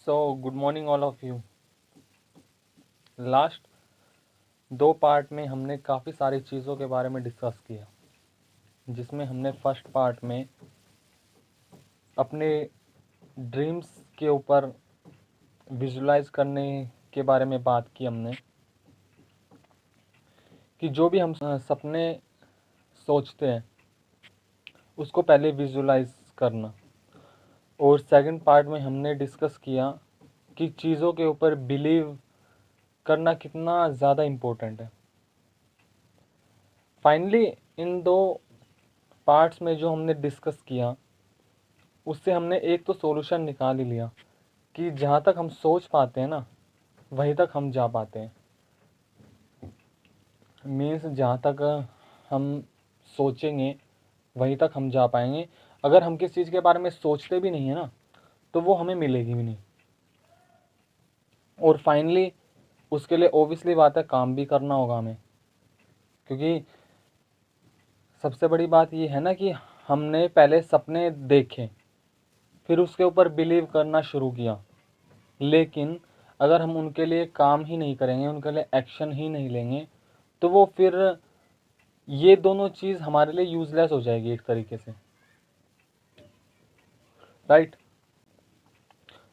So, good morning all of you. Last 2 part में हमने काफ़ी सारी चीज़ों के बारे में डिस्कस किया, जिसमें हमने फर्स्ट पार्ट में अपने ड्रीम्स के ऊपर विजुलाइज करने के बारे में बात की हमने कि जो भी हम सपने सोचते हैं उसको पहले विजुलाइज करना। और सेकंड पार्ट में हमने डिस्कस किया कि चीज़ों के ऊपर बिलीव करना कितना ज़्यादा इम्पोर्टेंट है। फाइनली इन 2 पार्ट्स में जो हमने डिस्कस किया उससे हमने एक तो सॉल्यूशन निकाल ही लिया कि जहाँ तक हम सोच पाते हैं ना वहीं तक हम जा पाते हैं। मीन्स जहाँ तक हम सोचेंगे वहीं तक हम जा पाएंगे। अगर हम किस चीज़ के बारे में सोचते भी नहीं है ना तो वो हमें मिलेगी भी नहीं। और फाइनली उसके लिए ओबियसली बात है काम भी करना होगा हमें, क्योंकि सबसे बड़ी बात ये है ना कि हमने पहले सपने देखे फिर उसके ऊपर बिलीव करना शुरू किया, लेकिन अगर हम उनके लिए काम ही नहीं करेंगे, उनके लिए एक्शन ही नहीं लेंगे तो वो फिर ये दोनों चीज़ हमारे लिए यूज़लेस हो जाएगी एक तरीके से, राइट।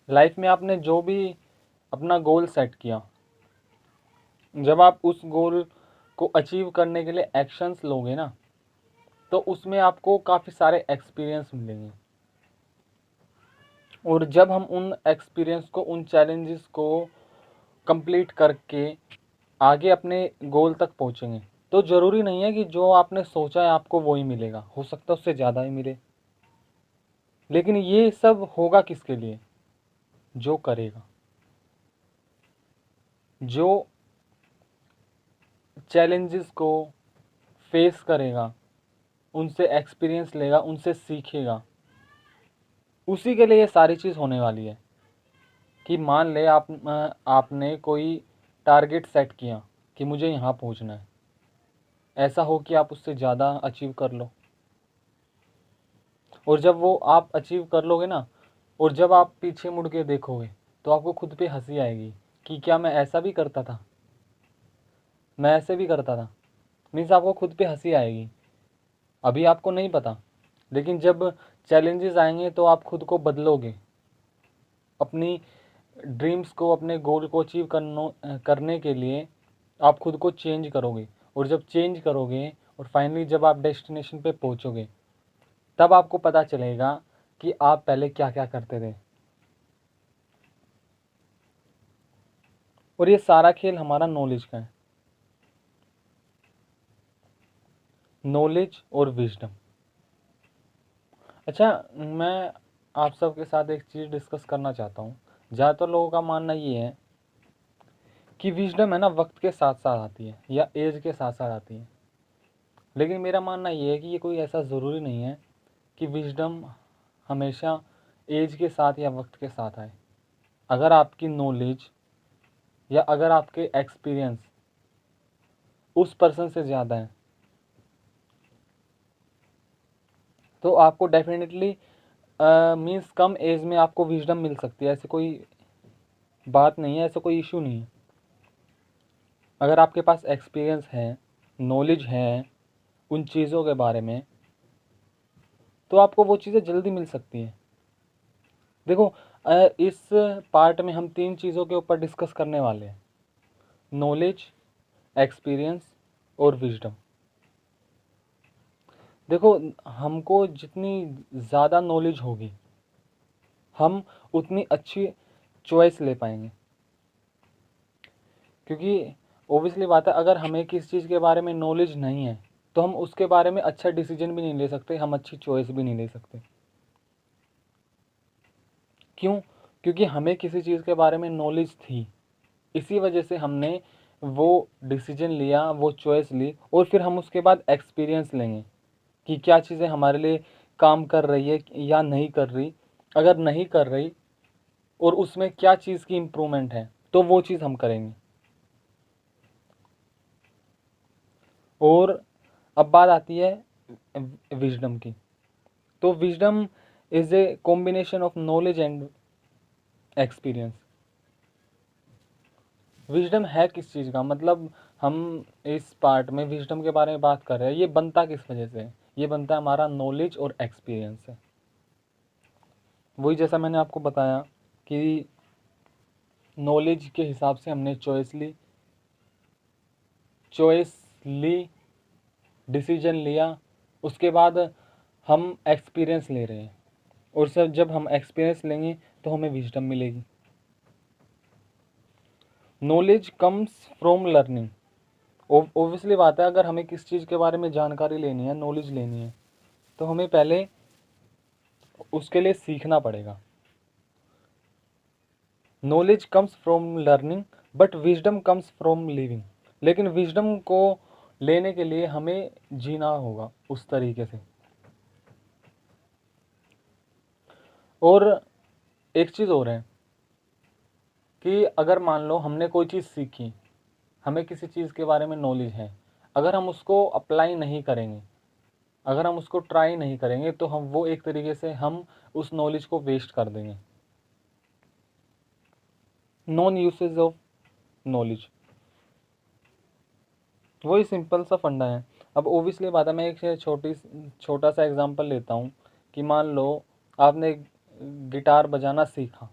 लाइफ में आपने जो भी अपना गोल सेट किया, जब आप उस गोल को अचीव करने के लिए एक्शंस लोगे ना तो उसमें आपको काफ़ी सारे एक्सपीरियंस मिलेंगे। और जब हम उन एक्सपीरियंस को, उन चैलेंजेस को कंप्लीट करके आगे अपने गोल तक पहुंचेंगे तो ज़रूरी नहीं है कि जो आपने सोचा है आपको वो ही मिलेगा, हो सकता है उससे ज़्यादा ही मिले। लेकिन ये सब होगा किसके लिए? जो करेगा, जो चैलेंजेस को फेस करेगा, उनसे एक्सपीरियंस लेगा, उनसे सीखेगा, उसी के लिए ये सारी चीज़ होने वाली है। कि मान ले आपने कोई टारगेट सेट किया कि मुझे यहाँ पहुँचना है, ऐसा हो कि आप उससे ज़्यादा अचीव कर लो। और जब वो आप अचीव कर लोगे ना, और जब आप पीछे मुड़ के देखोगे तो आपको खुद पे हंसी आएगी कि क्या मैं ऐसा भी करता था, मैं ऐसे भी करता था। मीन्स आपको खुद पे हंसी आएगी। अभी आपको नहीं पता, लेकिन जब चैलेंजेस आएंगे तो आप खुद को बदलोगे, अपनी ड्रीम्स को, अपने गोल को अचीव करने के लिए आप खुद को चेंज करोगे। और जब चेंज करोगे और फाइनली जब आप डेस्टिनेशन पे पहुंचोगे तब आपको पता चलेगा कि आप पहले क्या क्या करते थे। और ये सारा खेल हमारा नॉलेज का है, नॉलेज और विजडम। अच्छा, मैं आप सबके साथ एक चीज़ डिस्कस करना चाहता हूँ। ज़्यादातर लोगों का मानना ये है कि विजडम है ना वक्त के साथ साथ आती है या एज के साथ साथ आती है। लेकिन मेरा मानना ये है कि ये कोई ऐसा ज़रूरी नहीं है कि विजडम हमेशा एज के साथ या वक्त के साथ आए। अगर आपकी नॉलेज या अगर आपके एक्सपीरियंस उस पर्सन से ज़्यादा है तो आपको डेफिनेटली मीन्स कम एज में आपको विजडम मिल सकती है। ऐसी कोई बात नहीं है, ऐसा कोई इशू नहीं है। अगर आपके पास एक्सपीरियंस है, नॉलेज है उन चीज़ों के बारे में, तो आपको वो चीज़ें जल्दी मिल सकती हैं। देखो, इस पार्ट में हम 3 चीज़ों के ऊपर डिस्कस करने वाले हैं: नॉलेज, एक्सपीरियंस और विजडम। देखो, हमको जितनी ज़्यादा नॉलेज होगी हम उतनी अच्छी चॉइस ले पाएंगे। क्योंकि ओबियसली बात है, अगर हमें किस चीज़ के बारे में नॉलेज नहीं है तो हम उसके बारे में अच्छा डिसीजन भी नहीं ले सकते, हम अच्छी चॉइस भी नहीं ले सकते। क्यों? क्योंकि हमें किसी चीज़ के बारे में नॉलेज थी, इसी वजह से हमने वो डिसीजन लिया, वो चॉइस ली, और फिर हम उसके बाद एक्सपीरियंस लेंगे कि क्या चीज़ें हमारे लिए काम कर रही है या नहीं कर रही। अगर नहीं कर रही और उसमें क्या चीज़ की इम्प्रूवमेंट है तो वो चीज़ हम करेंगे। और अब बात आती है विजडम की। तो wisdom is a combination of knowledge and experience. Wisdom है किस चीज़ का, मतलब हम इस पार्ट में विजडम के बारे में बात कर रहे हैं, ये बनता किस वजह से है? ये बनता है हमारा नॉलेज और एक्सपीरियंस से। वही जैसा मैंने आपको बताया कि नॉलेज के हिसाब से हमने चॉइस ली, डिसीजन लिया, उसके बाद हम एक्सपीरियंस ले रहे हैं, और सर जब हम एक्सपीरियंस लेंगे तो हमें विजडम मिलेगी। Knowledge comes from learning. Obviously बात है, अगर हमें किस चीज़ के बारे में जानकारी लेनी है, नॉलेज लेनी है, तो हमें पहले उसके लिए सीखना पड़ेगा। Knowledge comes from learning but wisdom comes from living. लेकिन विजडम को लेने के लिए हमें जीना होगा उस तरीके से। और एक चीज़ और है कि अगर मान लो हमने कोई चीज़ सीखी, हमें किसी चीज़ के बारे में नॉलेज है, अगर हम उसको अप्लाई नहीं करेंगे, अगर हम उसको ट्राई नहीं करेंगे, तो हम वो एक तरीके से हम उस नॉलेज को वेस्ट कर देंगे। नॉन यूसेज ऑफ नॉलेज, वही सिंपल सा फंडा है। अब ओबियसली बात है, मैं एक छोटा सा एग्जांपल लेता हूँ कि मान लो आपने गिटार बजाना सीखा,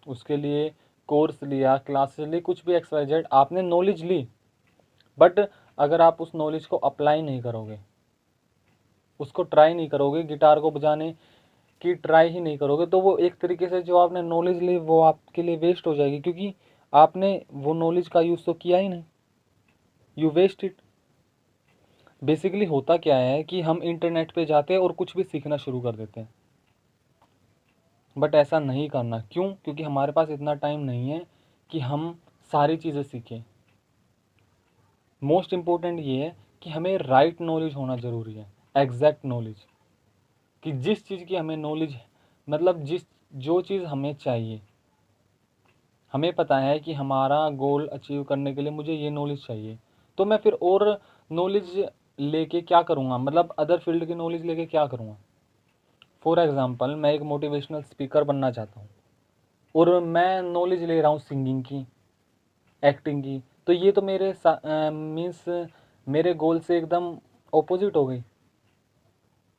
उसके लिए कोर्स लिया, क्लासेस ली, कुछ भी XYZ आपने नॉलेज ली, बट अगर आप उस नॉलेज को अप्लाई नहीं करोगे, उसको ट्राई नहीं करोगे, गिटार को बजाने की ट्राई ही नहीं करोगे, तो वो एक तरीके से जो आपने नॉलेज ली वो आपके लिए वेस्ट हो जाएगी, क्योंकि आपने वो नॉलेज का यूज़ तो किया ही नहीं, यू वेस्ट इट। बेसिकली होता क्या है कि हम इंटरनेट पे जाते हैं और कुछ भी सीखना शुरू कर देते हैं, बट ऐसा नहीं करना। क्यों? क्योंकि हमारे पास इतना टाइम नहीं है कि हम सारी चीज़ें सीखें। मोस्ट इम्पोर्टेंट ये है कि हमें राइट नॉलेज होना ज़रूरी है, एग्जैक्ट नॉलेज, कि जिस चीज़ की हमें नॉलेज है, मतलब जो चीज़ हमें चाहिए, हमें पता है कि हमारा गोल अचीव करने के लिए मुझे ये नॉलेज चाहिए, तो मैं फिर और नॉलेज लेके क्या करूँगा, मतलब अदर फील्ड की नॉलेज लेके क्या करूँगा। फॉर एग्ज़ाम्पल, मैं एक मोटिवेशनल स्पीकर बनना चाहता हूँ और मैं नॉलेज ले रहा हूँ सिंगिंग की, एक्टिंग की, तो ये तो मेरे मीन्स मेरे गोल से एकदम ऑपोजिट हो गई,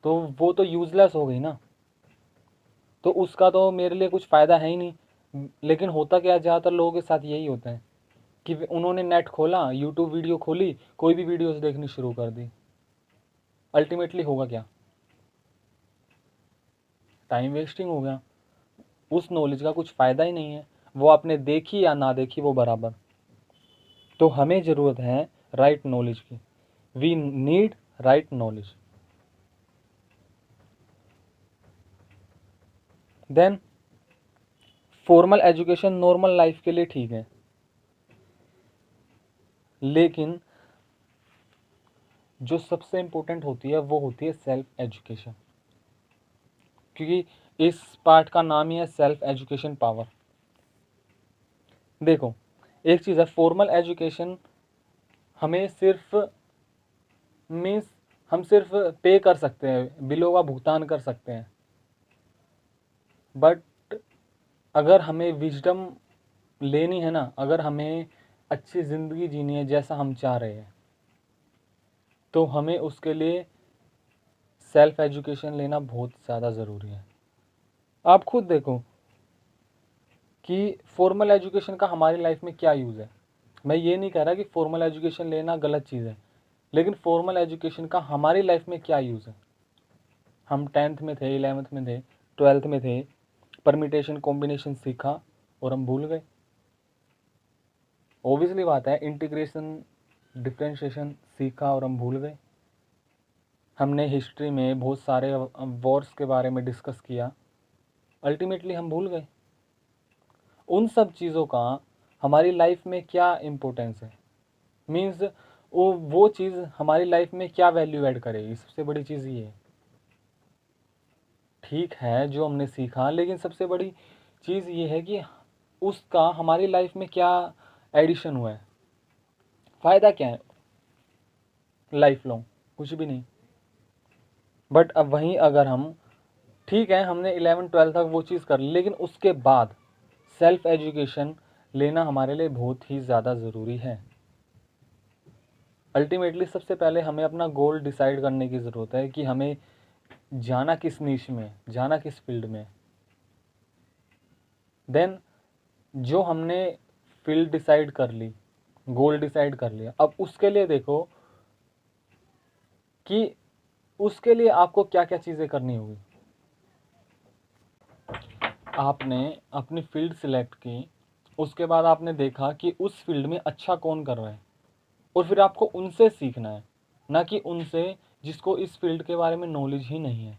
तो वो तो यूज़लेस हो गई ना, तो उसका तो मेरे लिए कुछ फ़ायदा है ही नहीं। लेकिन होता क्या है, ज़्यादातर लोगों के साथ यही होता है कि उन्होंने नेट खोला, यूट्यूब वीडियो खोली, कोई भी वीडियोस देखनी शुरू कर दी, अल्टीमेटली होगा क्या? टाइम वेस्टिंग हो गया, उस नॉलेज का कुछ फ़ायदा ही नहीं है, वो आपने देखी या ना देखी वो बराबर। तो हमें ज़रूरत है राइट नॉलेज की, we need right knowledge. Then formal education normal life के लिए ठीक है, लेकिन जो सबसे इम्पोर्टेंट होती है वो होती है सेल्फ एजुकेशन, क्योंकि इस पार्ट का नाम ही है सेल्फ एजुकेशन पावर। देखो, एक चीज़ है, फॉर्मल एजुकेशन हमें सिर्फ मीन्स हम सिर्फ पे कर सकते हैं, बिलों का भुगतान कर सकते हैं, बट अगर हमें विजडम लेनी है ना, अगर हमें अच्छी ज़िंदगी जीनी है जैसा हम चाह रहे हैं, तो हमें उसके लिए सेल्फ एजुकेशन लेना बहुत ज़्यादा ज़रूरी है। आप खुद देखो कि फॉर्मल एजुकेशन का हमारी लाइफ में क्या यूज़ है। मैं ये नहीं कह रहा कि फॉर्मल एजुकेशन लेना गलत चीज़ है, लेकिन फॉर्मल एजुकेशन का हमारी लाइफ में क्या यूज़ है। हम 10th में थे, 11th में थे, 12th में थे, परमिटेशन कॉम्बिनेशन सीखा और हम भूल गए। ओबियसली बात है, इंटीग्रेशन डिफ्रेंशिएशन सीखा और हम भूल गए। हमने हिस्ट्री में बहुत सारे वॉर्स के बारे में डिस्कस किया, अल्टीमेटली हम भूल गए। उन सब चीज़ों का हमारी लाइफ में क्या इम्पोर्टेंस है, मीन्स वो चीज़ हमारी लाइफ में क्या वैल्यू ऐड करेगी, सबसे बड़ी चीज़ ये है। ठीक है जो हमने सीखा, लेकिन सबसे बड़ी चीज़ ये है कि उसका हमारी लाइफ में क्या एडिशन हुआ है, फ़ायदा क्या है लाइफ लॉन्ग, कुछ भी नहीं। बट अब वहीं अगर हम, ठीक है हमने 11 12 तक वो चीज़ कर ली, लेकिन उसके बाद सेल्फ एजुकेशन लेना हमारे लिए बहुत ही ज़्यादा ज़रूरी है। अल्टीमेटली सबसे पहले हमें अपना गोल डिसाइड करने की ज़रूरत है कि हमें जाना किस नीश में, जाना किस फील्ड में। देन जो हमने फील्ड डिसाइड कर ली, गोल डिसाइड कर लिया, अब उसके लिए देखो कि उसके लिए आपको क्या क्या चीज़ें करनी होगी। आपने अपनी फील्ड सिलेक्ट की, उसके बाद आपने देखा कि उस फील्ड में अच्छा कौन कर रहा है, और फिर आपको उनसे सीखना है, ना कि उनसे जिसको इस फील्ड के बारे में नॉलेज ही नहीं है।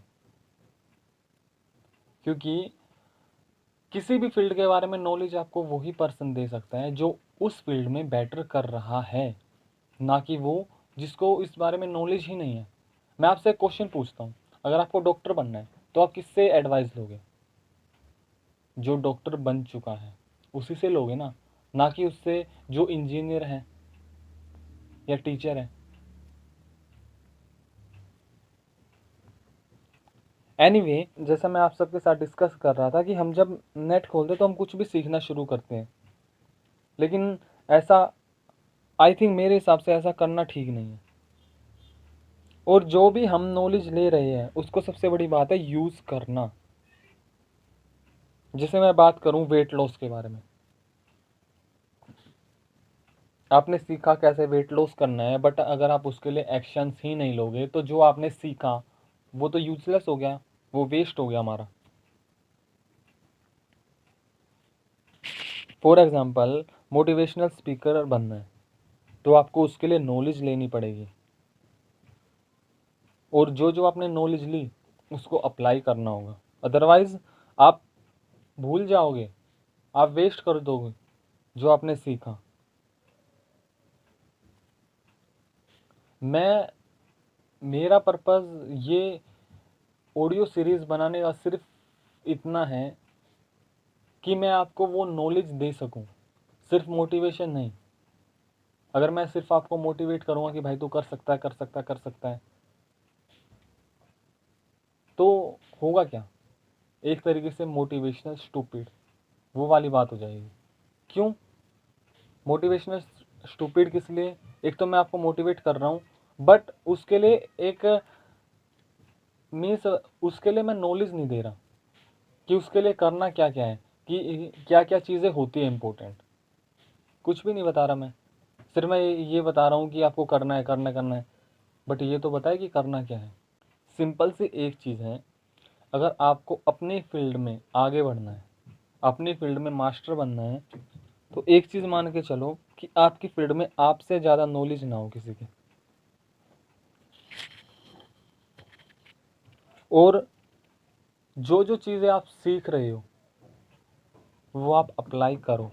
क्योंकि किसी भी फील्ड के बारे में नॉलेज आपको वही पर्सन दे सकता है जो उस फील्ड में बेटर कर रहा है, ना कि वो जिसको इस बारे में नॉलेज ही नहीं है। मैं आपसे एक क्वेश्चन पूछता हूँ, अगर आपको डॉक्टर बनना है तो आप किससे एडवाइस लोगे? जो डॉक्टर बन चुका है उसी से लोगे ना कि उससे जो इंजीनियर है या टीचर है। एनीवे, जैसा मैं आप सबके साथ डिस्कस कर रहा था कि हम जब नेट खोलते तो हम कुछ भी सीखना शुरू करते हैं, लेकिन ऐसा आई थिंक मेरे हिसाब से ऐसा करना ठीक नहीं है। और जो भी हम नॉलेज ले रहे हैं उसको सबसे बड़ी बात है यूज़ करना। जैसे मैं बात करूं वेट लॉस के बारे में, आपने सीखा कैसे वेट लॉस करना है, बट अगर आप उसके लिए एक्शंस ही नहीं लोगे तो जो आपने सीखा वो तो यूजलेस हो गया, वो वेस्ट हो गया हमारा। फॉर एग्जाम्पल, मोटिवेशनल स्पीकर बनना है तो आपको उसके लिए नॉलेज लेनी पड़ेगी, और जो जो आपने नॉलेज ली उसको अप्लाई करना होगा। अदरवाइज आप भूल जाओगे, आप वेस्ट कर दोगे जो आपने सीखा। मैं मेरा पर्पज़ ये ऑडियो सीरीज़ बनाने का सिर्फ इतना है कि मैं आपको वो नॉलेज दे सकूं, सिर्फ मोटिवेशन नहीं। अगर मैं सिर्फ आपको मोटिवेट करूंगा कि भाई तू कर सकता है, कर सकता है, कर सकता है, तो होगा क्या? एक तरीके से मोटिवेशनल स्टूपिड वो वाली बात हो जाएगी। क्यों मोटिवेशनल स्टूपिड? किस लिए? एक तो मैं आपको मोटिवेट कर रहा हूँ, बट उसके लिए एक मीन्स उसके लिए मैं नॉलेज नहीं दे रहा कि उसके लिए करना क्या क्या है, कि क्या क्या चीज़ें होती है इम्पोर्टेंट। कुछ भी नहीं बता रहा मैं, सिर्फ मैं ये बता रहा हूँ कि आपको करना है, करना करना है, बट ये तो बताए कि करना क्या है। सिंपल सी एक चीज़ है, अगर आपको अपनी फील्ड में आगे बढ़ना है, अपनी फील्ड में मास्टर बनना है, तो एक चीज़ मान के चलो कि आपकी फील्ड में आपसे ज़्यादा नॉलेज ना हो किसी के, और जो जो चीज़ें आप सीख रहे हो वो आप अप्लाई करो।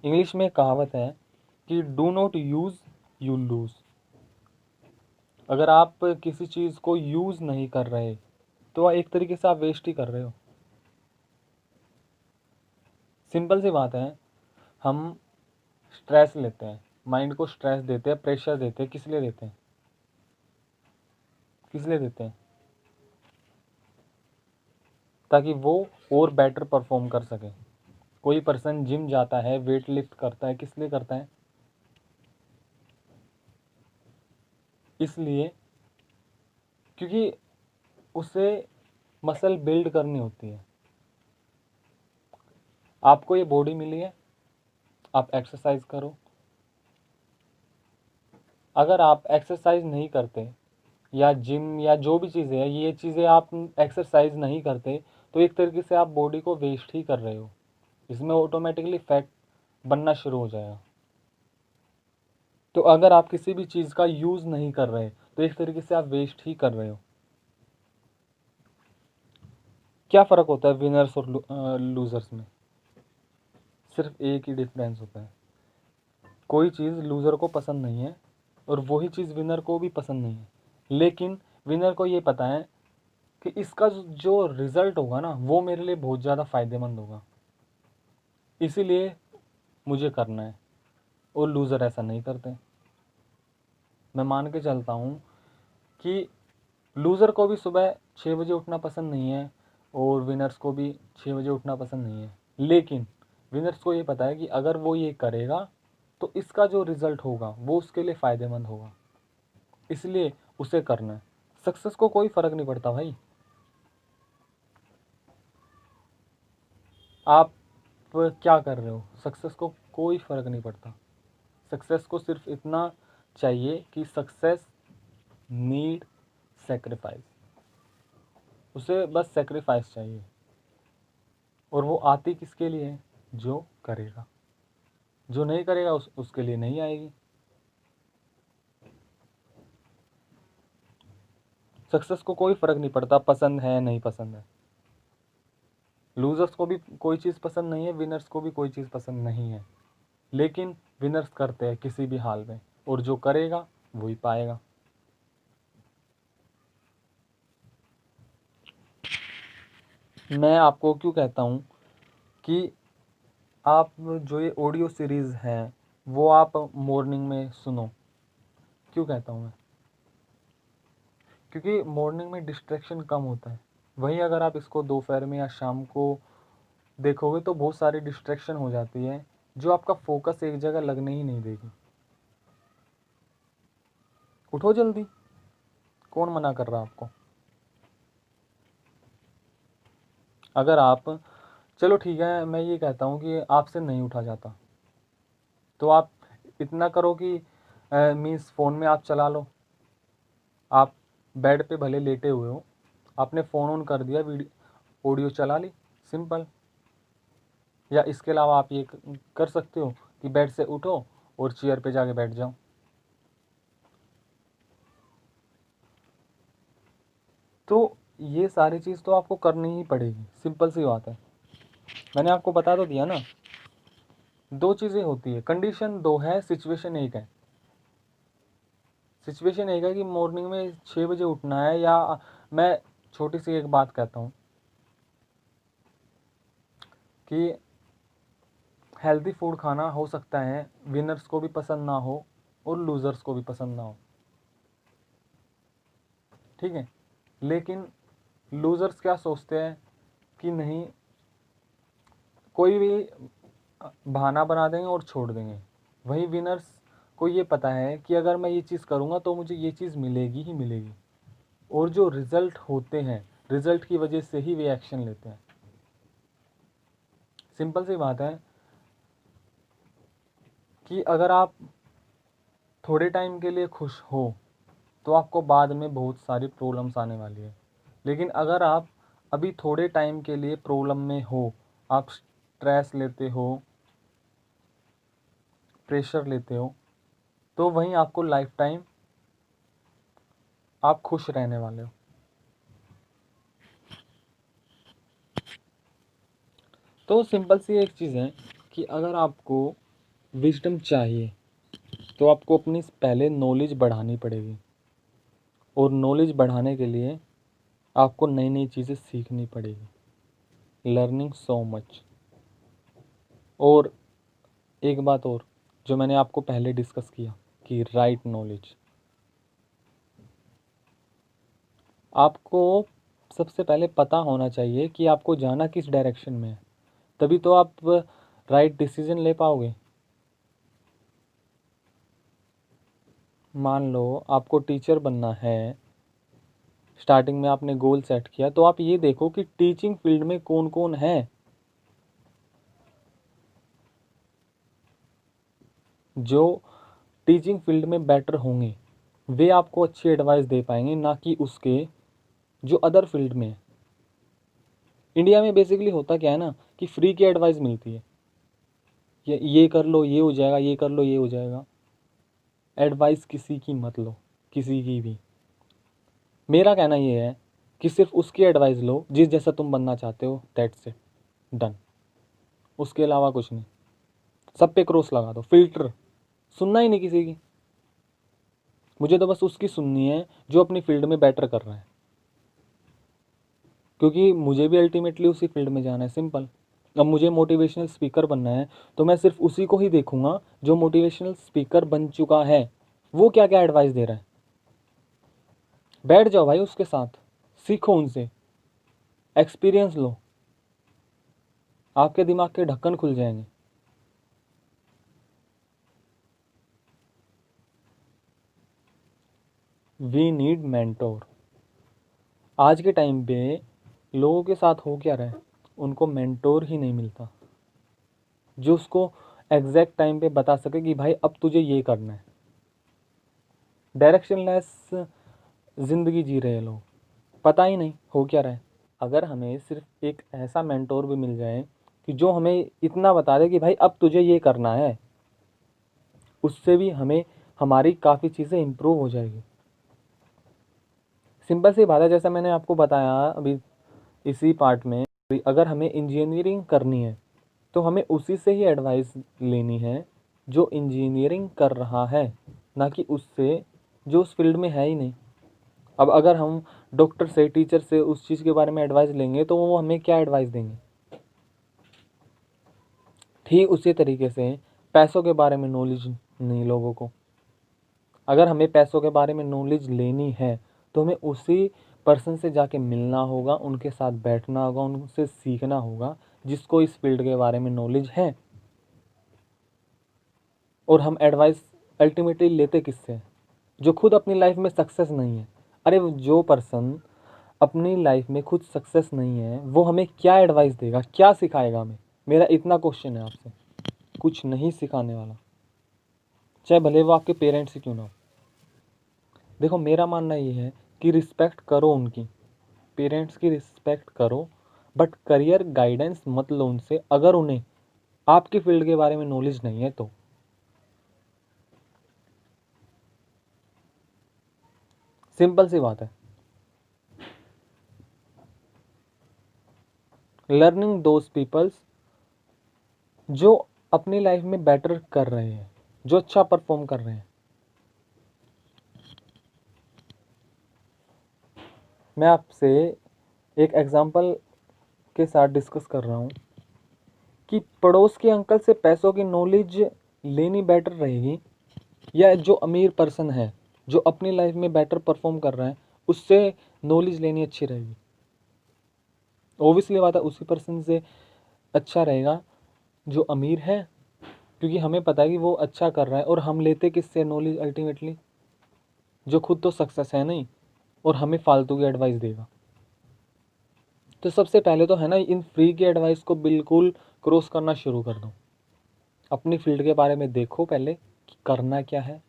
इंग्लिश में कहावत है कि do not use you lose. अगर आप किसी चीज़ को यूज़ नहीं कर रहे तो एक तरीके से आप वेस्ट ही कर रहे हो। सिंपल सी बात है, हम स्ट्रेस लेते हैं, माइंड को स्ट्रेस देते हैं, प्रेशर देते हैं, किस लिए देते हैं? किस लिए देते हैं? ताकि वो और बेटर परफॉर्म कर सके। कोई पर्सन जिम जाता है, वेट लिफ्ट करता है, किस लिए करता है? इसलिए क्योंकि उसे मसल बिल्ड करनी होती है। आपको ये बॉडी मिली है, आप एक्सरसाइज करो। अगर आप एक्सरसाइज नहीं करते, या जिम या जो भी चीज़ें हैं, ये चीज़ें आप एक्सरसाइज नहीं करते, तो एक तरीके से आप बॉडी को वेस्ट ही कर रहे हो। इसमें ऑटोमेटिकली फैट बनना शुरू हो जाएगा। तो अगर आप किसी भी चीज़ का यूज़ नहीं कर रहे तो एक तरीके से आप वेस्ट ही कर रहे हो। क्या फ़र्क होता है विनर्स और लूज़र्स में? सिर्फ एक ही डिफरेंस होता है, कोई चीज़ लूज़र को पसंद नहीं है और वही चीज़ विनर को भी पसंद नहीं है, लेकिन विनर को ये पता है कि इसका जो रिज़ल्ट होगा ना वो मेरे लिए बहुत ज़्यादा फ़ायदेमंद होगा, इसीलिए मुझे करना है। और लूज़र ऐसा नहीं करते। मैं मान के चलता हूँ कि लूज़र को भी सुबह 6 बजे उठना पसंद नहीं है और विनर्स को भी 6 बजे उठना पसंद नहीं है। लेकिन विनर्स को ये पता है कि अगर वो ये करेगा तो इसका जो रिजल्ट होगा वो उसके लिए फ़ायदेमंद होगा, इसलिए उसे करना है। सक्सेस को कोई फ़र्क नहीं पड़ता भाई, आप क्या कर रहे हो, सक्सेस को कोई फ़र्क नहीं पड़ता। सक्सेस को सिर्फ इतना चाहिए कि सक्सेस नीड सेक्रीफाइस, उसे बस सेक्रीफाइस चाहिए, और वो आती किसके लिए है, जो करेगा। जो नहीं करेगा उसके लिए नहीं आएगी। सक्सेस को कोई फ़र्क नहीं पड़ता पसंद है नहीं पसंद है। लूज़र्स को भी कोई चीज़ पसंद नहीं है, विनर्स को भी कोई चीज़ पसंद नहीं है, लेकिन विनर्स करते हैं किसी भी हाल में, और जो करेगा वही पाएगा। मैं आपको क्यों कहता हूँ कि आप जो ये ऑडियो सीरीज़ है वो आप मॉर्निंग में सुनो। क्यों कहता हूँ मैं, क्योंकि मॉर्निंग में डिस्ट्रैक्शन कम होता है। वहीं अगर आप इसको दोपहर में या शाम को देखोगे तो बहुत सारी डिस्ट्रैक्शन हो जाती है, जो आपका फोकस एक जगह लगने ही नहीं देगी। उठो जल्दी, कौन मना कर रहा है आपको। अगर आप, चलो ठीक है, मैं ये कहता हूँ कि आपसे नहीं उठा जाता, तो आप इतना करो कि मीन्स फ़ोन में आप चला लो। आप बेड पे भले लेटे हुए हो, आपने फ़ोन ऑन कर दिया, वीडियो ऑडियो चला ली, सिंपल। या इसके अलावा आप ये कर सकते हो कि बेड से उठो और चेयर पे जाके बैठ जाओ। तो ये सारी चीज़ तो आपको करनी ही पड़ेगी, सिंपल सी बात है। मैंने आपको बता तो दिया ना, दो चीज़ें होती है, कंडीशन दो है, सिचुएशन एक है। सिचुएशन एक है कि मॉर्निंग में 6 बजे उठना है, या मैं छोटी सी एक बात कहता हूँ कि हेल्दी फूड खाना हो सकता है विनर्स को भी पसंद ना हो और लूज़र्स को भी पसंद ना हो, ठीक है। लेकिन लूज़र्स क्या सोचते हैं कि नहीं, कोई भी बहाना बना देंगे और छोड़ देंगे। वहीं विनर्स को ये पता है कि अगर मैं ये चीज़ करूँगा तो मुझे ये चीज़ मिलेगी ही मिलेगी, और जो रिज़ल्ट होते हैं, रिज़ल्ट की वजह से ही वे एक्शन लेते हैं। सिंपल सी बात है कि अगर आप थोड़े टाइम के लिए खुश हो तो आपको बाद में बहुत सारी प्रॉब्लम्स आने वाली है। लेकिन अगर आप अभी थोड़े टाइम के लिए प्रॉब्लम में हो, आप स्ट्रेस लेते हो, प्रेशर लेते हो, तो वहीं आपको लाइफ टाइम आप खुश रहने वाले हो। तो सिंपल सी एक चीज़ है कि अगर आपको विजडम चाहिए तो आपको अपनी पहले नॉलेज बढ़ानी पड़ेगी, और नॉलेज बढ़ाने के लिए आपको नई नई चीज़ें सीखनी पड़ेगी। Learning so much. और एक बात और जो मैंने आपको पहले डिस्कस किया कि राइट नॉलेज, आपको सबसे पहले पता होना चाहिए कि आपको जाना किस डायरेक्शन में है, तभी तो आप राइट डिसीजन ले पाओगे। मान लो आपको टीचर बनना है, स्टार्टिंग में आपने गोल सेट किया, तो आप ये देखो कि टीचिंग फील्ड में कौन कौन है जो टीचिंग फील्ड में बेटर होंगे, वे आपको अच्छी एडवाइस दे पाएंगे, ना कि उसके जो अदर फील्ड में है। इंडिया में बेसिकली होता क्या है ना कि फ्री की एडवाइस मिलती है, ये कर लो ये हो जाएगा, ये कर लो ये हो जाएगा। एडवाइस किसी की मत लो, किसी की भी। मेरा कहना ये है कि सिर्फ उसकी एडवाइस लो जिस जैसा तुम बनना चाहते हो, दैट्स इट, डन। उसके अलावा कुछ नहीं। सब पे क्रॉस लगा दो, फिल्टर सुनना ही नहीं किसी की। मुझे तो बस उसकी सुननी है जो अपनी फील्ड में बेटर कर रहा है, क्योंकि मुझे भी अल्टीमेटली उसी फील्ड में जाना है, सिंपल। अब मुझे मोटिवेशनल स्पीकर बनना है तो मैं सिर्फ उसी को ही देखूंगा जो मोटिवेशनल स्पीकर बन चुका है, वो क्या क्या एडवाइस दे रहा है। बैठ जाओ भाई उसके साथ, सीखो उनसे, एक्सपीरियंस लो। आपके दिमाग के ढक्कन खुल जाएंगे। We need mentor. आज के टाइम पे लोगों के साथ हो क्या रहा है, उनको मेंटोर ही नहीं मिलता जो उसको एग्जैक्ट टाइम पे बता सके कि भाई अब तुझे ये करना है। डायरेक्शनलेस ज़िंदगी जी रहे हैं लोग, पता ही नहीं हो क्या रहा है। अगर हमें सिर्फ एक ऐसा मेंटोर भी मिल जाए कि जो हमें इतना बता दे कि भाई अब तुझे ये करना है, उससे भी हमें हमारी काफ़ी चीज़ें इम्प्रूव हो जाएगी। सिंपल सी बात है, जैसा मैंने आपको बताया अभी इसी पार्ट में, अगर हमें इंजीनियरिंग करनी है तो हमें उसी से ही एडवाइस लेनी है जो इंजीनियरिंग कर रहा है, ना कि उससे जो उस फील्ड में है ही नहीं। अब अगर हम डॉक्टर से, टीचर से उस चीज़ के बारे में एडवाइस लेंगे तो वो हमें क्या एडवाइस देंगे। ठीक उसी तरीके से पैसों के बारे में नॉलेज नहीं लोगों को। अगर हमें पैसों के बारे में नॉलेज लेनी है तो हमें उसी पर्सन से जाके मिलना होगा, उनके साथ बैठना होगा, उनसे सीखना होगा जिसको इस फील्ड के बारे में नॉलेज है। और हम एडवाइस अल्टीमेटली लेते किससे, जो खुद अपनी लाइफ में सक्सेस नहीं है। अरे जो पर्सन अपनी लाइफ में खुद सक्सेस नहीं है वो हमें क्या एडवाइस देगा, क्या सिखाएगा हमें। मेरा इतना क्वेश्चन है आपसे, कुछ नहीं सिखाने वाला, चाहे भले वो आपके पेरेंट्स ही क्यों ना हो। देखो मेरा मानना ये है कि रिस्पेक्ट करो उनकी, पेरेंट्स की रिस्पेक्ट करो, बट करियर गाइडेंस मत लो उनसे अगर उन्हें आपकी फील्ड के बारे में नॉलेज नहीं है तो। सिंपल सी बात है। लर्निंग दोज पीपल्स जो अपनी लाइफ में बेटर कर रहे हैं, जो अच्छा परफॉर्म कर रहे हैं। मैं आपसे एक एग्जांपल के साथ डिस्कस कर रहा हूँ कि पड़ोस के अंकल से पैसों की नॉलेज लेनी बेटर रहेगी या जो अमीर पर्सन है जो अपनी लाइफ में बेटर परफॉर्म कर रहा है उससे नॉलेज लेनी अच्छी रहेगी। ओबियसली बात है उसी पर्सन से अच्छा रहेगा जो अमीर है, क्योंकि हमें पता है कि वो अच्छा कर रहा है। और हम लेते किससे नॉलेज अल्टीमेटली, जो खुद तो सक्सेस है नहीं और हमें फालतू की एडवाइस देगा। तो सबसे पहले तो है ना, इन फ्री की एडवाइस को बिल्कुल क्रॉस करना शुरू कर दो। अपनी फील्ड के बारे में देखो पहले कि करना क्या है,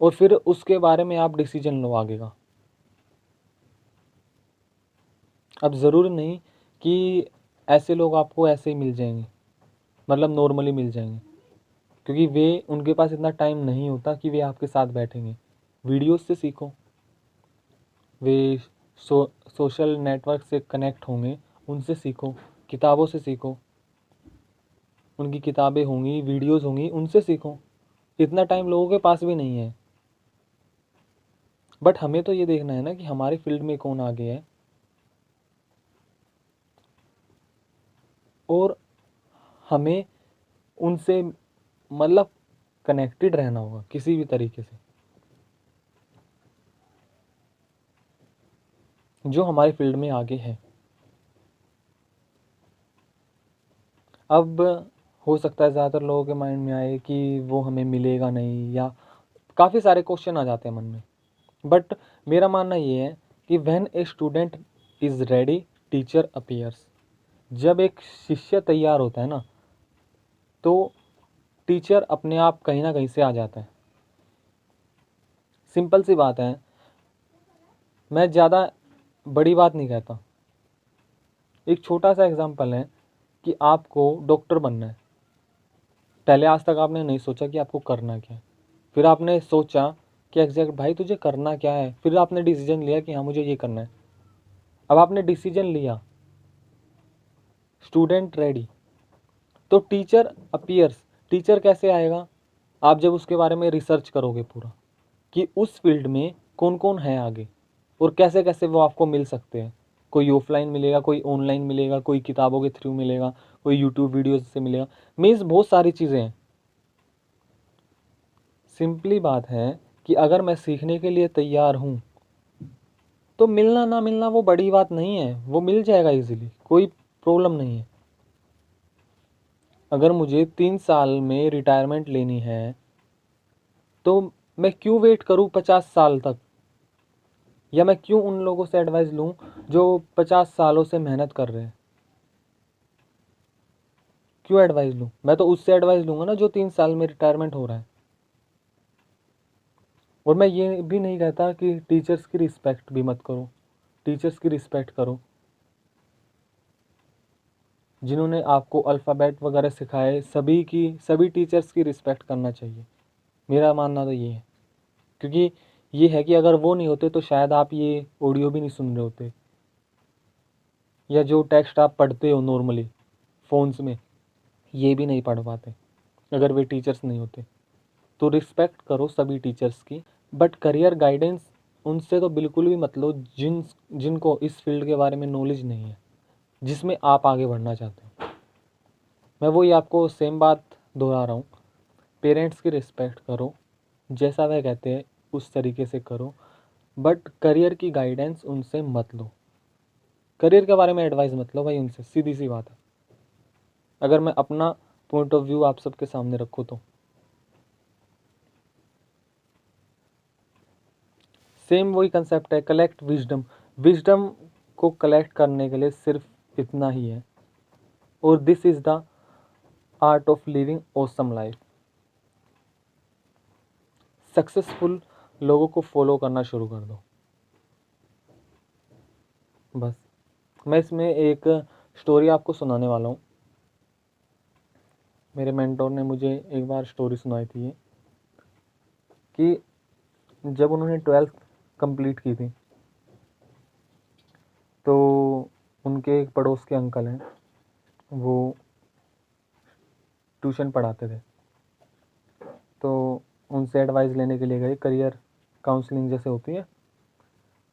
और फिर उसके बारे में आप डिसीजन लो आगे का। अब ज़रूरी नहीं कि ऐसे लोग आपको ऐसे ही मिल जाएंगे, मतलब नॉर्मली मिल जाएंगे, क्योंकि वे उनके पास इतना टाइम नहीं होता कि वे आपके साथ बैठेंगे। वीडियोस से सीखो, वे सोशल नेटवर्क से कनेक्ट होंगे, उनसे सीखो, किताबों से सीखो, उनकी किताबें होंगी, वीडियोस होंगी, उनसे सीखो। इतना टाइम लोगों के पास भी नहीं है। बट हमें तो ये देखना है ना कि हमारी फील्ड में कौन आगे है, और हमें उनसे मतलब कनेक्टेड रहना होगा किसी भी तरीके से, जो हमारी फील्ड में आगे है। अब हो सकता है ज़्यादातर लोगों के माइंड में आए कि वो हमें मिलेगा नहीं, या काफ़ी सारे क्वेश्चन आ जाते हैं मन में। बट मेरा मानना ये है कि when a student is ready teacher appears. जब एक शिष्य तैयार होता है ना तो टीचर अपने आप कहीं ना कहीं से आ जाता है। सिंपल सी बात है, मैं ज़्यादा बड़ी बात नहीं कहता। एक छोटा सा एग्जांपल है कि आपको डॉक्टर बनना है। पहले आज तक आपने नहीं सोचा कि आपको करना क्या है, फिर आपने सोचा कि एग्जैक्ट भाई तुझे करना क्या है, फिर आपने डिसीजन लिया कि हाँ मुझे ये करना है। अब आपने डिसीजन लिया, स्टूडेंट रेडी, तो टीचर अपीयर्स। टीचर कैसे आएगा, आप जब उसके बारे में रिसर्च करोगे पूरा कि उस फील्ड में कौन कौन है आगे और कैसे कैसे वो आपको मिल सकते हैं। कोई ऑफलाइन मिलेगा, कोई ऑनलाइन मिलेगा, कोई किताबों के थ्रू मिलेगा, कोई यूट्यूब वीडियोज से मिलेगा, मीन्स बहुत सारी चीज़ें हैं। सिंपली बात है कि अगर मैं सीखने के लिए तैयार हूँ तो मिलना ना मिलना वो बड़ी बात नहीं है, वो मिल जाएगा इजीली। कोई प्रॉब्लम नहीं है। अगर मुझे 3 साल में रिटायरमेंट लेनी है तो मैं क्यों वेट करूँ 50 साल तक, या मैं क्यों उन लोगों से एडवाइस लूँ जो 50 सालों से मेहनत कर रहे हैं। क्यों एडवाइस लूँ? मैं तो उससे एडवाइस लूँगा ना जो 3 साल में रिटायरमेंट हो रहा है। और मैं ये भी नहीं कहता कि टीचर्स की रिस्पेक्ट भी मत करो, टीचर्स की रिस्पेक्ट करो। जिन्होंने आपको अल्फ़ाबेट वगैरह सिखाए, सभी टीचर्स की रिस्पेक्ट करना चाहिए। मेरा मानना तो ये है, क्योंकि ये है कि अगर वो नहीं होते तो शायद आप ये ऑडियो भी नहीं सुन रहे होते, या जो टेक्स्ट आप पढ़ते हो नॉर्मली फ़ोन्स में, ये भी नहीं पढ़ पाते अगर वे टीचर्स नहीं होते। तो रिस्पेक्ट करो सभी टीचर्स की, बट करियर गाइडेंस उनसे तो बिल्कुल भी मत लो जिनको इस फील्ड के बारे में नॉलेज नहीं है, जिसमें आप आगे बढ़ना चाहते हो। मैं वही आपको सेम बात दोहरा रहा हूँ, पेरेंट्स की रिस्पेक्ट करो, जैसा वह कहते हैं उस तरीके से करो, बट करियर की गाइडेंस उनसे मत लो, करियर के बारे में एडवाइस मत लो भाई उनसे, सीधी सी बात है। अगर मैं अपना पॉइंट ऑफ व्यू आप सबके सामने रखूँ तो सेम वही कंसेप्ट है, कलेक्ट विजडम। विजडम को कलेक्ट करने के लिए सिर्फ इतना ही है, और this is the art of living awesome life. Successful लोगों को फॉलो करना शुरू कर दो बस। मैं इसमें एक स्टोरी आपको सुनाने वाला हूँ। मेरे मेंटोर ने मुझे एक बार स्टोरी सुनाई थी ये, कि जब उन्होंने 12th कंप्लीट की थी तो उनके एक पड़ोस के अंकल हैं, वो ट्यूशन पढ़ाते थे, तो उनसे एडवाइस लेने के लिए गए, करियर काउंसलिंग जैसे होती है,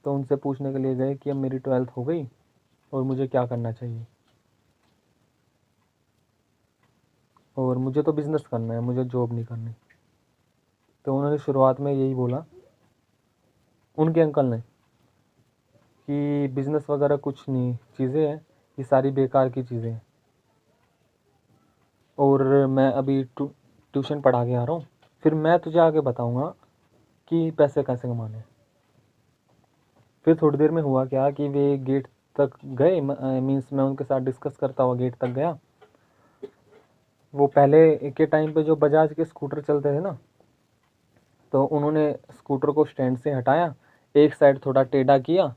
तो उनसे पूछने के लिए गए कि अब मेरी 12th हो गई और मुझे क्या करना चाहिए, और मुझे तो बिज़नेस करना है, मुझे जॉब नहीं करनी। तो उन्होंने शुरुआत में यही बोला, उनके अंकल ने, कि बिज़नेस वगैरह कुछ नहीं चीज़ें हैं, ये सारी बेकार की चीज़ें हैं, और मैं अभी ट्यूशन पढ़ा के आ रहा हूँ, फिर मैं तुझे आगे बताऊँगा कि पैसे कैसे कमाने हैं। फिर थोड़ी देर में हुआ क्या कि वे गेट तक गए, मीन्स मैं उनके साथ डिस्कस करता हुआ गेट तक गया। वो पहले के टाइम पे जो बजाज के स्कूटर चलते थे ना, तो उन्होंने स्कूटर को स्टैंड से हटाया, एक साइड थोड़ा टेढ़ा किया,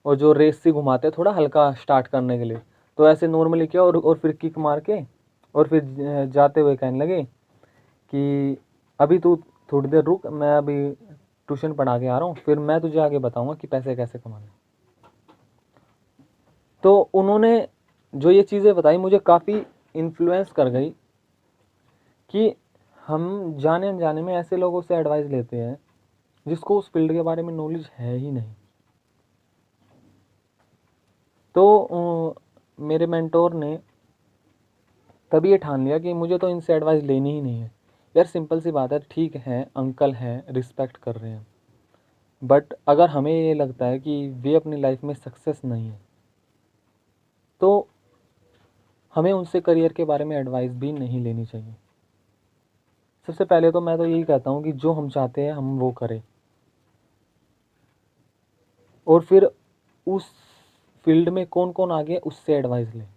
और जो रेस से घुमाते थोड़ा हल्का स्टार्ट करने के लिए, तो ऐसे नॉर्मली किया, और फिर किक मार के, और फिर जाते हुए कहने लगे कि अभी तू थोड़ी देर रुक, मैं अभी ट्यूशन पढ़ा के आ रहा हूँ, फिर मैं तुझे आगे बताऊँगा कि पैसे कैसे कमाने। तो उन्होंने जो ये चीज़ें बताई मुझे काफ़ी इन्फ्लुएंस कर गई, कि हम जाने अनजाने में ऐसे लोगों से एडवाइस लेते हैं जिसको उस फील्ड के बारे में नॉलेज है ही नहीं। तो मेरे मेंटोर ने तभी ये ठान लिया कि मुझे तो इनसे एडवाइस लेनी ही नहीं है। यार सिंपल सी बात है, ठीक है अंकल हैं, रिस्पेक्ट कर रहे हैं, बट अगर हमें ये लगता है कि वे अपनी लाइफ में सक्सेस नहीं है, तो हमें उनसे करियर के बारे में एडवाइस भी नहीं लेनी चाहिए। सबसे पहले तो मैं तो यही कहता हूँ कि जो हम चाहते हैं हम वो करें, और फिर उस फील्ड में कौन कौन आगे उससे एडवाइस लें।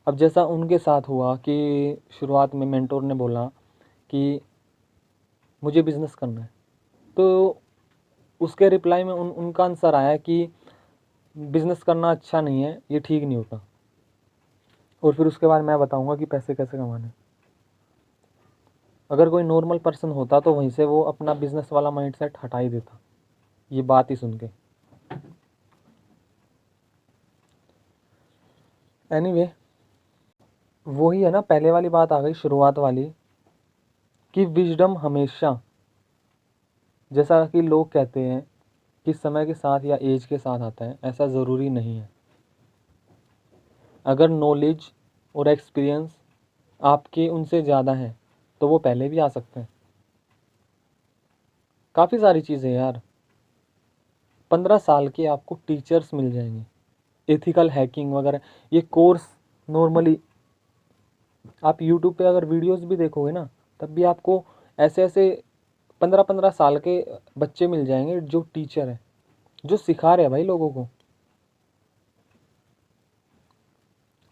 अब जैसा उनके साथ हुआ कि शुरुआत में मेंटोर ने बोला कि मुझे बिज़नेस करना है, तो उसके रिप्लाई में उनका आंसर आया कि बिज़नेस करना अच्छा नहीं है, ये ठीक नहीं होता, और फिर उसके बाद मैं बताऊंगा कि पैसे कैसे कमाने। अगर कोई नॉर्मल पर्सन होता तो वहीं से वो अपना बिज़नेस वाला माइंडसेट हटा ही देता, ये बात ही सुन के। एनीवे, वही है ना, पहले वाली बात आ गई, शुरुआत वाली, कि विजडम हमेशा, जैसा कि लोग कहते हैं कि समय के साथ या एज के साथ आता है, ऐसा ज़रूरी नहीं है। अगर नॉलेज और एक्सपीरियंस आपके उनसे ज़्यादा है तो वो पहले भी आ सकते हैं। काफ़ी सारी चीज़ें यार, 15 साल के आपको टीचर्स मिल जाएंगे एथिकल हैकिंग वगैरह, ये कोर्स नॉर्मली आप यूट्यूब पे अगर वीडियोस भी देखोगे ना, तब भी आपको ऐसे ऐसे 15-15 साल के बच्चे मिल जाएंगे जो टीचर हैं, जो सिखा रहे हैं भाई लोगों को।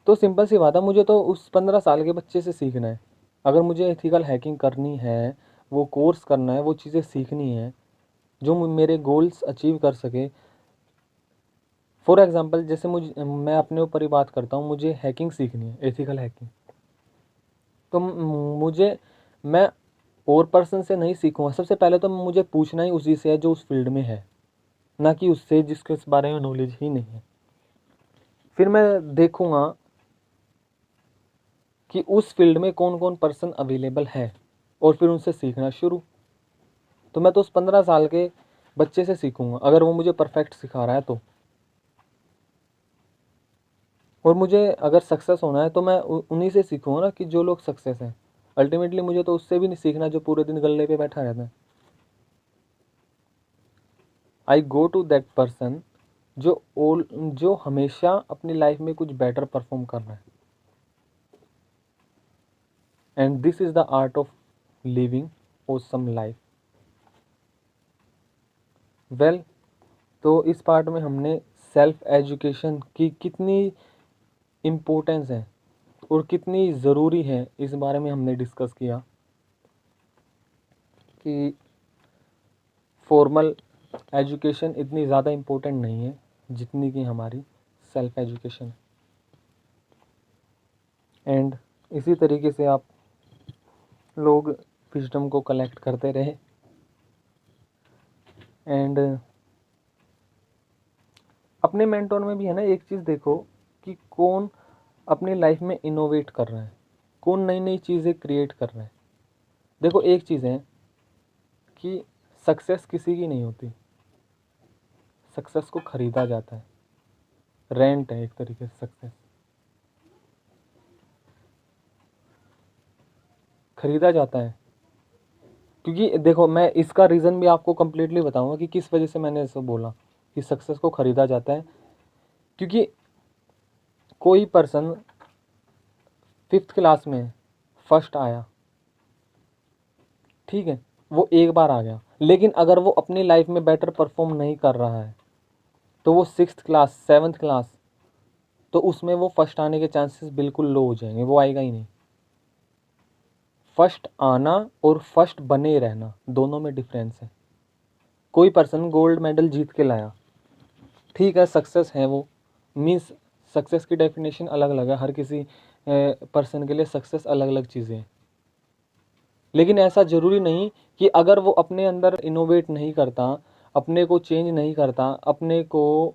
तो सिंपल सी बात है, मुझे तो उस 15 साल के बच्चे से सीखना है। अगर मुझे एथिकल हैकिंग करनी है, वो कोर्स करना है, वो चीज़ें सीखनी है जो मेरे गोल्स अचीव कर सके। फॉर एग्ज़ाम्पल जैसे मैं अपने ऊपर ही बात करता हूँ, मुझे हैकिंग सीखनी है, एथिकल हैकिंग। तो मैं और पर्सन से नहीं सीखूंगा। सबसे पहले तो मुझे पूछना ही उसी से है जो उस फील्ड में है, ना कि उससे जिसके इस बारे में नॉलेज ही नहीं है। फिर मैं देखूंगा कि उस फील्ड में कौन कौन पर्सन अवेलेबल है और फिर उनसे सीखना शुरू। तो मैं तो उस 15 साल के बच्चे से सीखूंगा अगर वो मुझे परफेक्ट सिखा रहा है तो। और मुझे अगर सक्सेस होना है तो मैं उन्हीं से सीखूंगा ना, कि जो लोग सक्सेस हैं। अल्टीमेटली मुझे तो उससे भी नहीं सीखना जो पूरे दिन गल्ले पे बैठा रहता है। आई गो टू दैट पर्सन जो हमेशा अपनी लाइफ में कुछ बेटर परफॉर्म कर रहा है। And this is the art of living awesome life. Well, तो इस पार्ट में हमने सेल्फ एजुकेशन की कितनी इम्पोर्टेंस है और कितनी ज़रूरी है इस बारे में हमने डिस्कस किया, कि फॉर्मल एजुकेशन इतनी ज़्यादा इम्पोर्टेंट नहीं है जितनी कि हमारी सेल्फ एजुकेशन। एंड इसी तरीके से आप लोग विजडम को कलेक्ट करते रहे। एंड अपने मेंटोर में भी है ना, एक चीज़ देखो कि कौन अपनी लाइफ में इनोवेट कर रहा है, कौन नई नई चीज़ें क्रिएट कर रहा है। देखो एक चीज़ है कि सक्सेस किसी की नहीं होती, सक्सेस को खरीदा जाता है। रेंट है एक तरीके से, सक्सेस खरीदा जाता है। क्योंकि देखो मैं इसका रीज़न भी आपको कंप्लीटली बताऊंगा कि किस वजह से मैंने ऐसा बोला कि सक्सेस को खरीदा जाता है। क्योंकि कोई पर्सन 5th क्लास में फर्स्ट आया, ठीक है, वो एक बार आ गया, लेकिन अगर वो अपनी लाइफ में बेटर परफॉर्म नहीं कर रहा है तो वो 6th क्लास 7th क्लास, तो उसमें वो फर्स्ट आने के चांसेस बिल्कुल लो हो जाएंगे, वो आएगा ही नहीं। फर्स्ट आना और फर्स्ट बने रहना दोनों में डिफरेंस है। कोई पर्सन गोल्ड मेडल जीत के लाया, ठीक है, सक्सेस है वो, मीन्स सक्सेस की डेफिनेशन अलग अलग है, हर किसी पर्सन के लिए सक्सेस अलग अलग चीज़ें हैं। लेकिन ऐसा ज़रूरी नहीं कि अगर वो अपने अंदर इनोवेट नहीं करता, अपने को चेंज नहीं करता, अपने को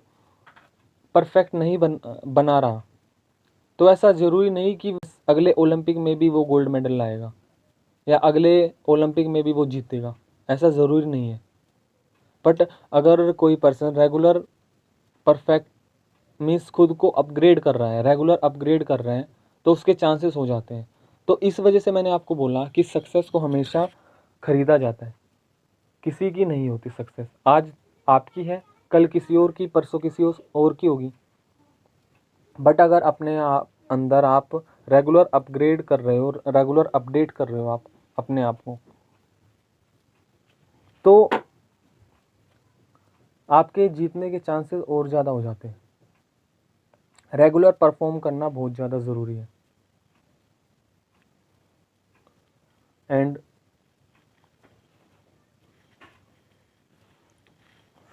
परफेक्ट नहीं बना रहा, तो ऐसा ज़रूरी नहीं कि अगले ओलंपिक में भी वो गोल्ड मेडल लाएगा या अगले ओलंपिक में भी वो जीतेगा। ऐसा ज़रूरी नहीं है। बट अगर कोई पर्सन रेगुलर परफेक्ट मीन्स खुद को अपग्रेड कर रहा है, रेगुलर अपग्रेड कर रहे हैं, तो उसके चांसेस हो जाते हैं। तो इस वजह से मैंने आपको बोला कि सक्सेस को हमेशा खरीदा जाता है, किसी की नहीं होती सक्सेस। आज आपकी है, कल किसी और की, परसों किसी और की होगी। बट अगर अपने आप अंदर आप रेगुलर अपग्रेड कर रहे हो, रेगुलर अपडेट कर रहे हो आप अपने आप को, तो आपके जीतने के चांसेस और ज़्यादा हो जाते हैं। रेगुलर परफॉर्म करना बहुत ज़्यादा ज़रूरी है। एंड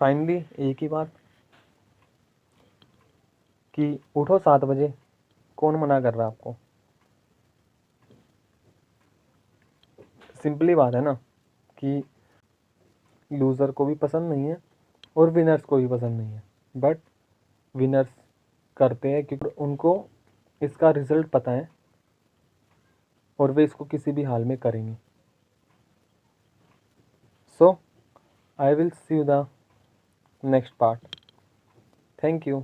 फाइनली एक ही बात कि उठो 7 बजे, कौन मना कर रहा है आपको? सिंपली बात है ना कि लूज़र को भी पसंद नहीं है और विनर्स को भी पसंद नहीं है, बट विनर्स करते हैं क्योंकि उनको इसका रिजल्ट पता है और वे इसको किसी भी हाल में करेंगे। So I will see you the next part. Thank you.